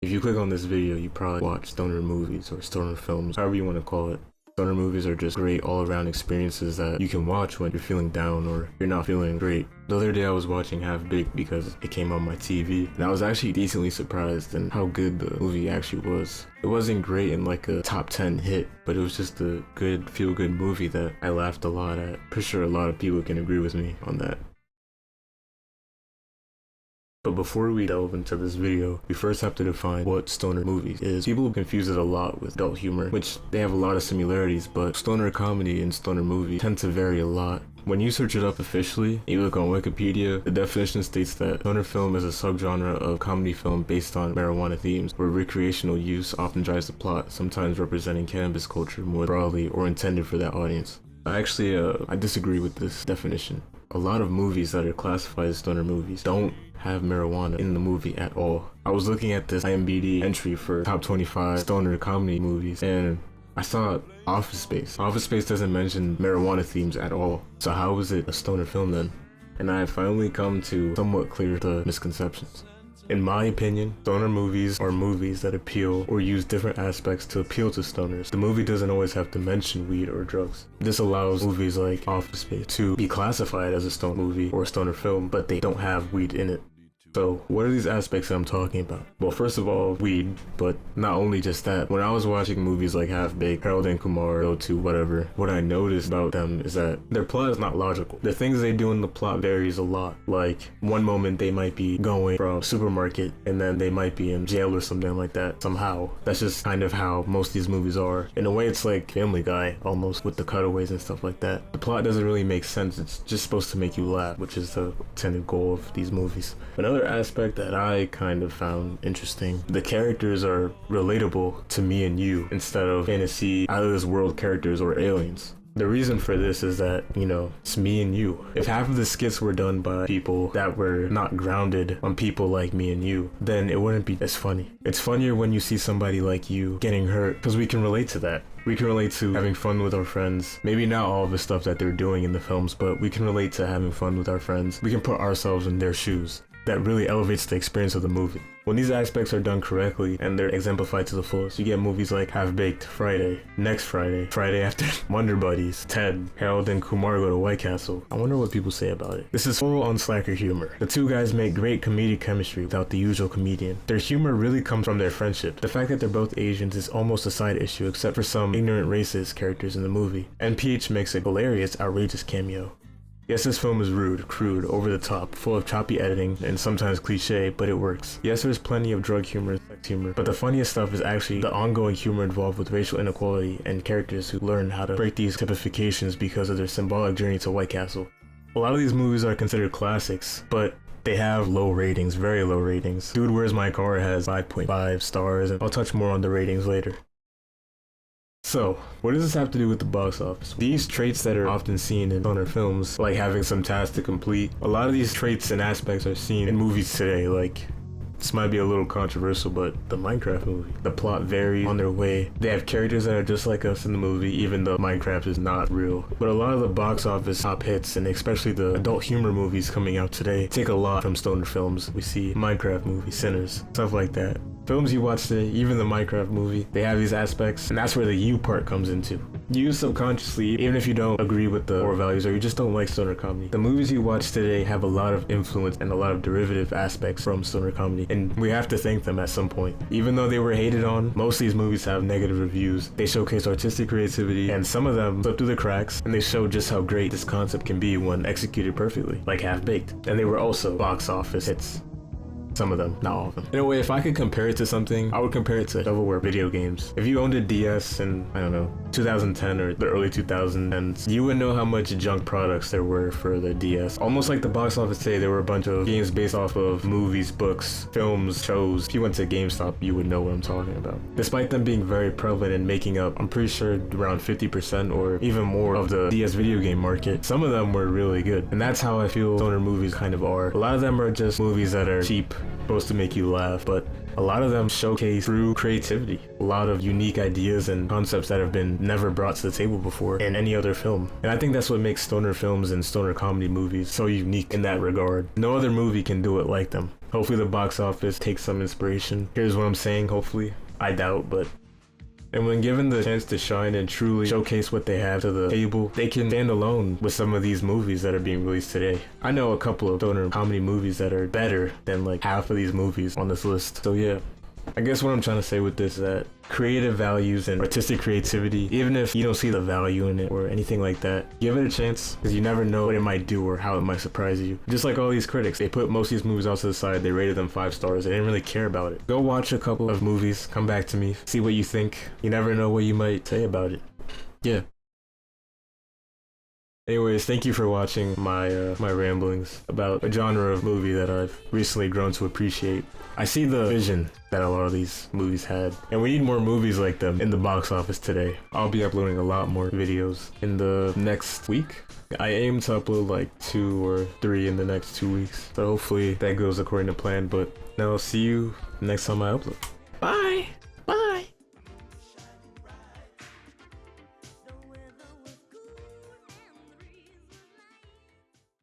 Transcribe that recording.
If you click on this video, you probably watch stoner movies or stoner films, however you want to call it. Stoner movies are just great all-around experiences that you can watch when you're feeling down or you're not feeling great. The other day I was watching Half Baked because it came on my TV, and I was actually decently surprised in how good the movie actually was. It wasn't great in like a top 10 hit, but it was just a good, feel-good movie that I laughed a lot at. Pretty sure a lot of people can agree with me on that. But before we delve into this video, we first have to define what stoner movies is. People confuse it a lot with adult humor, which they have a lot of similarities, but stoner comedy and stoner movies tend to vary a lot. When you search it up officially, you look on Wikipedia, the definition states that stoner film is a subgenre of comedy film based on marijuana themes, where recreational use often drives the plot, sometimes representing cannabis culture more broadly or intended for that audience. I disagree with this definition. A lot of movies that are classified as stoner movies don't have marijuana in the movie at all. I was looking at this IMDb entry for top 25 stoner comedy movies, and I saw Office Space. Office Space doesn't mention marijuana themes at all. So how is it a stoner film then? And I have finally come to somewhat clear the misconceptions. In my opinion, stoner movies are movies that appeal or use different aspects to appeal to stoners. The movie doesn't always have to mention weed or drugs. This allows movies like Office Space to be classified as a stoner movie or a stoner film, but they don't have weed in it. So what are these aspects that I'm talking about? Well, first of all, weed, but not only just that. When I was watching movies like Half Baked, Harold and Kumar, Go To, whatever, what I noticed about them is that their plot is not logical. The things they do in the plot varies a lot. Like, one moment they might be going from a supermarket and then they might be in jail or something like that somehow. That's just kind of how most of these movies are. In a way, it's like Family Guy, almost, with the cutaways and stuff like that. The plot doesn't really make sense. It's just supposed to make you laugh, which is the intended goal of these movies. Another aspect that I kind of found interesting, the characters are relatable to me and you instead of fantasy, out of this world characters or aliens. The reason for this is that, it's me and you. If half of the skits were done by people that were not grounded on people like me and you, then it wouldn't be as funny. It's funnier when you see somebody like you getting hurt because we can relate to that. We can relate to having fun with our friends. Maybe not all of the stuff that they're doing in the films, but we can relate to having fun with our friends. We can put ourselves in their shoes. That really elevates the experience of the movie. When these aspects are done correctly and they're exemplified to the fullest, you get movies like Half Baked, Friday, Next Friday, Friday After, Wonder Buddies, Ted, Harold and Kumar Go to White Castle. I wonder what people say about it. This is full on slacker humor. The two guys make great comedic chemistry without the usual comedian. Their humor really comes from their friendship. The fact that they're both Asians is almost a side issue except for some ignorant racist characters in the movie. NPH makes a hilarious, outrageous cameo. Yes, this film is rude, crude, over the top, full of choppy editing, and sometimes cliche, but it works. Yes, there's plenty of drug humor, sex humor, but the funniest stuff is actually the ongoing humor involved with racial inequality and characters who learn how to break these typifications because of their symbolic journey to White Castle. A lot of these movies are considered classics, but they have low ratings, very low ratings. Dude, Where's My Car has 5.5 stars, and I'll touch more on the ratings later. So, what does this have to do with the box office? These traits that are often seen in stoner films, like having some tasks to complete, a lot of these traits and aspects are seen in movies today. Like, this might be a little controversial, but the Minecraft movie. The plot varies on their way. They have characters that are just like us in the movie, even though Minecraft is not real. But a lot of the box office top hits, and especially the adult humor movies coming out today, take a lot from stoner films. We see Minecraft movie, Sinners, stuff like that. Films you watch today, even the Minecraft movie, they have these aspects, and that's where the you part comes into. You subconsciously, even if you don't agree with the core values or you just don't like stoner comedy, the movies you watch today have a lot of influence and a lot of derivative aspects from stoner comedy, and we have to thank them at some point. Even though they were hated on, most of these movies have negative reviews. They showcase artistic creativity, and some of them slip through the cracks, and they show just how great this concept can be when executed perfectly, like Half Baked. And they were also box office hits. Some of them, not all of them. In a way, if I could compare it to something, I would compare it to shovelware video games. If you owned a DS in, 2010 or the early 2010s, you would know how much junk products there were for the DS. Almost like the box office today, there were a bunch of games based off of movies, books, films, shows. If you went to GameStop, you would know what I'm talking about. Despite them being very prevalent and making up, I'm pretty sure, around 50% or even more of the DS video game market, some of them were really good. And that's how I feel stoner movies kind of are. A lot of them are just movies that are cheap, supposed to make you laugh, but a lot of them showcase true creativity, a lot of unique ideas and concepts that have been never brought to the table before in any other film. And I think that's what makes stoner films and stoner comedy movies so unique in that regard. No other movie can do it like them. Hopefully the box office takes some inspiration. Here's what I'm saying, hopefully. I doubt, but... And when given the chance to shine and truly showcase what they have to the table, they can stand alone with some of these movies that are being released today. I know a couple of stoner comedy movies that are better than like half of these movies on this list. So yeah, I guess what I'm trying to say with this is that creative values and artistic creativity, even if you don't see the value in it or anything like that, give it a chance, because you never know what it might do or how it might surprise you. Just like all these critics, they put most of these movies out to the side, they rated them 5 stars, they didn't really care about it. Go watch a couple of movies, come back to me, see what you think. You never know what you might say about it. Yeah. Anyways, thank you for watching my ramblings about a genre of movie that I've recently grown to appreciate. I see the vision that a lot of these movies had, and we need more movies like them in the box office today. I'll be uploading a lot more videos in the next week. I aim to upload like 2 or 3 in the next 2 weeks, so hopefully that goes according to plan. But now I'll see you next time I upload. Bye!